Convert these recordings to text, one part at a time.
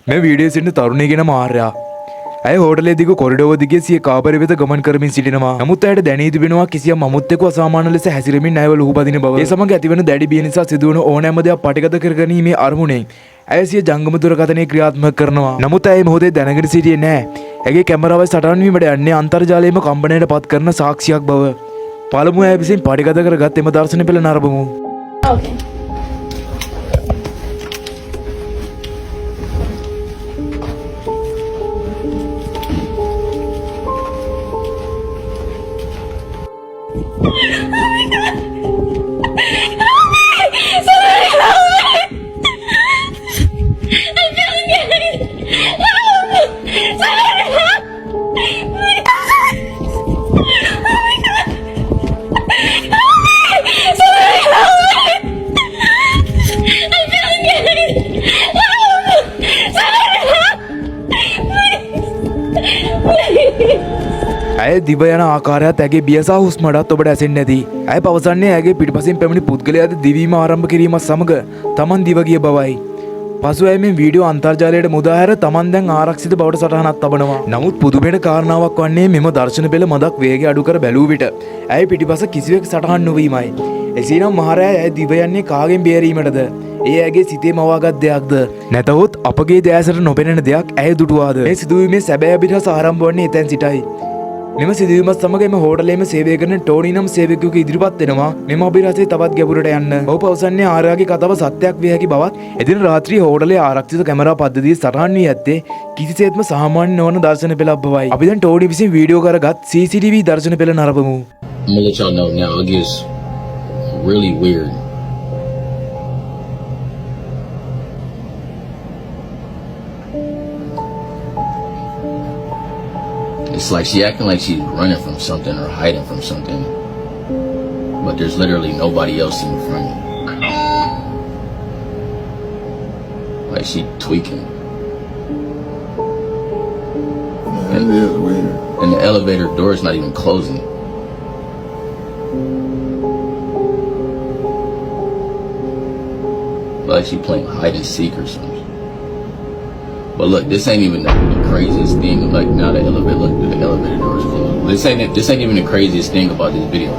මේ වීඩියෝ සිටින තරුණියගෙන මාර්යා. ඇය හෝටලේ දිග කොරිඩෝව දිගේ සිය කාමරය වෙත ගමන් කරමින් සිටිනවා. නමුත් ඇයට දැනී තිබෙනවා කිසියම් අමුත්තෙකු අසාමාන්‍ය ලෙස හැසිරෙමින් ඇයව ලුහුබදින බව. ඒ සමග ඇතිවන දැඩි බිය නිසා සිදුවන ඕනෑම දෙයක් පටිගත කරගැනීමේ අරමුණෙන් ඇය සිය ජංගම දුරකථනය ක්‍රියාත්මක කරනවා. නමුත් ඇය මොහොතේ දැනගෙන සිටියේ නැහැ. ඇගේ කැමරාව සටහන් වීමට යන්නේ අන්තර්ජාලයේම කම්පනයට පත් කරන සාක්ෂියක් බව. පළමුව ඇය විසින් පටිගත කරගත් එම දර්ශන පෙළ නරඹමු. Okay. ඇය දිව යන ආකාරයත් ඇගේ බිය සහ හුස්මටත් ඔබට ඇසෙන්නේ නැති. ඇය පවසන්නේ ඇගේ පිටිපසින් පැමිණි පුද්ගලයාද දිවීම ආරම්භ කිරීමත් සමග තමන් දිව ගිය බවයි. පසු ඇය මේ වීඩියෝ අන්තර්ජාලයට මුදා හැර තමන් දැන් ආරක්ෂිත බවට සටහනක් තබනවා. නමුත් පුදුමයට කාරණාවක් වන්නේ මෙම දර්ශන පෙළ මදක් වේගය අඩු කර බැලූ විට ඇය පිටිපස කිසිවෙක් සටහන් නොවීමයි. එසේනම් මහරෑ ඇය දිව යන්නේ කාගෙන් බේරීමටද? ඒ ඇගේ සිතේ මවාගත් දෙයක්ද? නැතහොත් අපගේ දැසට නොපෙනෙන දෙයක් ඇය දුටුවාද? මේ සිදුවීමේ සැබෑ අභිරහස ආරම්භ වන්නේ එතෙන් සිටයි. මෙම සිදුවීමත් සමග එම හෝටලයේම සේවය කරන ටෝනි නම් සේවකයෙකු ඉදිරිපත් වෙනවා මෙම අභිරහසේ තවත් ගැඹුරට යන්න. ඔහු පවසන්නේ ආර්යාගේ කතාව සත්‍යයක් විය හැකි බවත් එදින රාත්‍රියේ හෝටලයේ ආරක්ෂිත කැමරා පද්ධතිය සටහන් වී ඇත්තේ කිසිසේත්ම සාමාන්‍ය නොවන දර්ශන පෙළක් බවයි. අපි දැන් ටෝනි විසින් වීඩියෝ කරගත් CCTV දර්ශන පෙළ නරඹමු. I'm gonna let y'all know now. It gets really weird. It's like she acting like she's running from something or hiding from something, but there's literally nobody else in front of her. Like she tweaking. And the elevator door is not even closing. Like she playing hide and seek or something. But look, this ain't even the craziest thing. Like now the elevator door is closed. This ain't even the craziest thing about this video.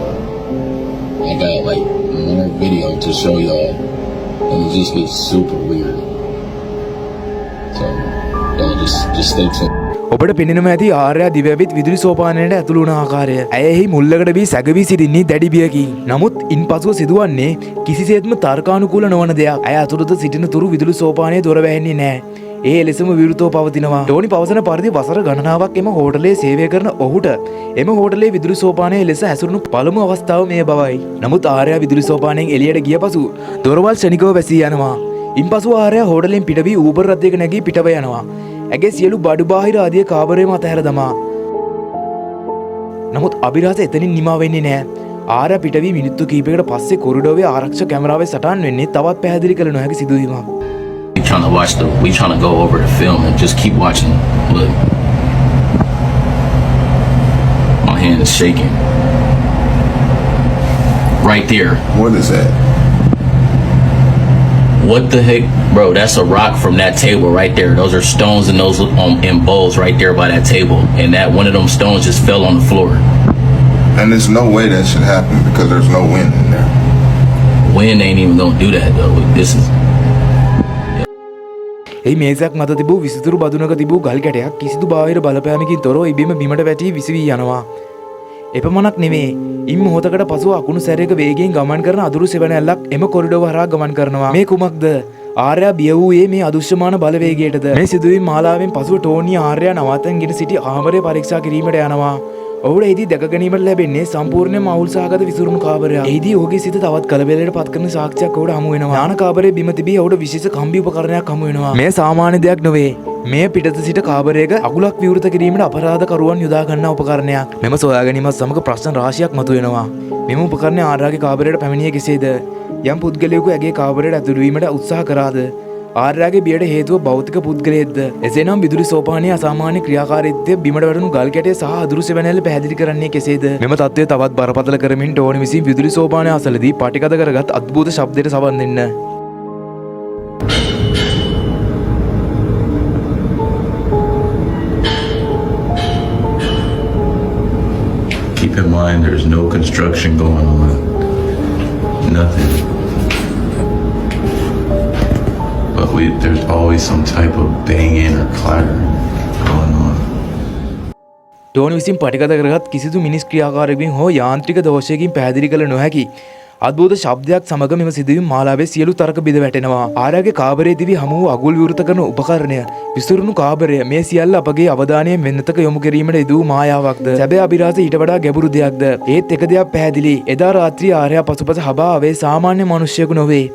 I got like more video to show y'all, and it just gets super weird. So y'all just stay tuned. ඔබට පෙනෙනම ඇති ආර්යා දිවැවිත් විදුලි සෝපානයට ඇතුළු වන ආකාරය. ඇය එහි මුල්ලකට වී සැගවී සිටින්නේ දැඩි බියකින්. නමුත් ඉන්පසුව සිදුවන්නේ කිසිසේත්ම තර්කානුකූල නොවන දෙයක්. ඇය අතුරුත සිටින තුරු විදුලි සෝපානයේ දොර වැහෙන්නේ නැහැ. ඒ ලෙසම විවෘතව පවතිනවා. ටෝනි පවසන පරිදි වසර ගණනාවක් එම හෝටලයේ සේවය කරන ඔහුට එම හෝටලයේ විදුලි සෝපානයේ ලෙස හැසිරුණු පළමු අවස්ථාව මේ බවයි. නමුත් ආර්යා විදුලි සෝපානයෙන් එළියට ගිය පසු දොරවල් ක්ෂණිකව වැසී යනවා. ඉන්පසු ආර්යා හෝටලෙන් පිට වී ඌබර් රථයක නැගී පිටව යනවා. ඇගේ සියලු බඩු බාහිර ආදිය කාමරයේ මත හැර දමා. නමුත් අභිරහස එතනින් නිමා වෙන්නේ නැහැ. ආර්යා පිට වී මිනිත්තු කිහිපයකට පස්සේ කොරිඩෝවේ ආරක්ෂක කැමරාවේ සටහන් වෙන්නේ තවත් පැහැදිලි කළ නොහැකි සිදුවීමක්. We trying to go over the film and just keep watching. Look, my hand is shaking. Right there. What is that? What the heck, bro? That's a rock from that table right there. Those are stones and those in bowls right there by that table. And that one of them stones just fell on the floor. And there's no way that should happen because there's no wind in there. Wind ain't even gonna do that though. This is. ඒ මේසයක් මත තිබූ විසිතුරු බදුනක තිබූ ගල් කැටයක් කිසිදු බාහිර බලපෑමකින් තොරව ඉබේම බිමට වැටි විසවී යනවා. එපමණක් නෙමේ. ඉන් මොහොතකට පසුව අකුණු සැරයක වේගයෙන් ගමන් කරන අදුරු සෙවණැල්ලක් එම කොරිඩෝව හරහා ගමන් කරනවා. මේ කුමක්ද? ආර්යා බිය වූයේ මේ අදෘශ්‍යමාන බලවේගයටද? මේ සිදුවීම් මාලාවෙන් පසුව ටෝනි ආර්යා නවතන්ගෙන සිටි ආමරය පරීක්ෂා කිරීමට යනවා. ඔහුට එහිදී දැක ගැනීමට ලැබෙන්නේ සම්පූර්ණයෙන්ම අවුල් සහගත විසිරුණු කාමරයක්. එහිදී ඔහුගේ සිත තවත් කලබලයට පත් කරන සාක්ෂියක් ඔහුට හමු වෙනවා. ඥාන කාමරයේ බිම තිබී ඔහුට විශේෂ කම්බි උපකරණයක් හමු වෙනවා. මේ සාමාන්‍ය දෙයක් නොවේ. මේ පිටත සිට කාමරයක අගුලක් විවෘත කිරීමට අපරාධකරුවන් යොදා ගන්නා උපකරණයක්. මෙම සොයා ගැනීමත් සමග ප්‍රශ්න රාශියක් මතුවෙනවා. මෙම උපකරණය ආර්යාගේ කාමරයට පැමිණියේ කෙසේද? යම් පුද්ගලයෙකු ඇගේ කාමරයට ඇතුළු වීමට උත්සාහ කරාද? ආර්යාගේ බියට හේතුව භෞතික පුද්ගලයෙක්ද? එසේනම් විදුලි සෝපානයේ අසාමාන්‍ය ක්‍රියාකාරීත්වය බිමට වැටුණු ගල් කැටය සහ අදුරුසෙ වැනැල්ල පැහැදිලි කරන්නේ කෙසේද? මෙම තත්ත්වය තවත් බරපතල කරමින් ටෝනි විසින් විදුලි සෝපානය අසලදී පටිගත කරගත් අද්භූත ශබ්දයට සවන් දෙන්න. in mind there's no construction going on. Nothing. But there's always some type of banging or clatter going on. Tony විසින් පටිගත කරගත් කිසිදු මිනිස් ක්‍රියාකාරකකින් හෝ යාන්ත්‍රික දෝෂයකින් පැහැදිලි කළ නොහැකි අද්භූත ශබ්දයක් සමග මෙම සිදුවීම් මාලාවේ සියලු තර්ක බිඳ වැටෙනවා. ආරයාගේ කාමරයේ දිවි හමු වූ අගුල් විවෘත කරන උපකරණය, විසිරුණු කාමරය, මේ සියල්ල අපගේ අවධානය වෙනතක යොමු කිරීමට යෙදූ මායාවක්ද? සැබෑ අභිරහස ඊට වඩා ගැඹුරු දෙයක්ද? ඒත් එක දෙයක් පැහැදිලි. එදා රාත්‍රියේ ආරයා පසුපස හබා ආවේ සාමාන්‍ය මිනිසෙකු නොවේ.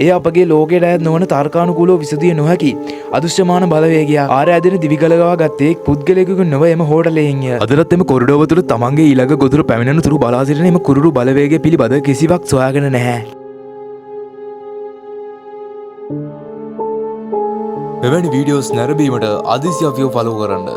ඒ අපගේ ලෝකයට අයත් නොවන තර්කානුකූලව විසඳිය නොහැකි අදෘශ්‍යමාන බලවේගයක්. ආරයා දෙන දිවි ගලවා ගත්තේ පුද්ගලයෙකුගෙන් නොව එම හෝටලයෙන්ය. අදටත් එම කොරිඩෝව තුළ තමන්ගේ ඊළඟ ගොදුර පැමිණෙන තුරු බලා සිටින එම කුරුරු බලවේගය පිළිබඳ කිසිවක් සොයාගෙන නැහැ. මෙවැනි වීඩියෝස් නැරඹීමට අදිසි අපිව ෆලෝ කරන්න.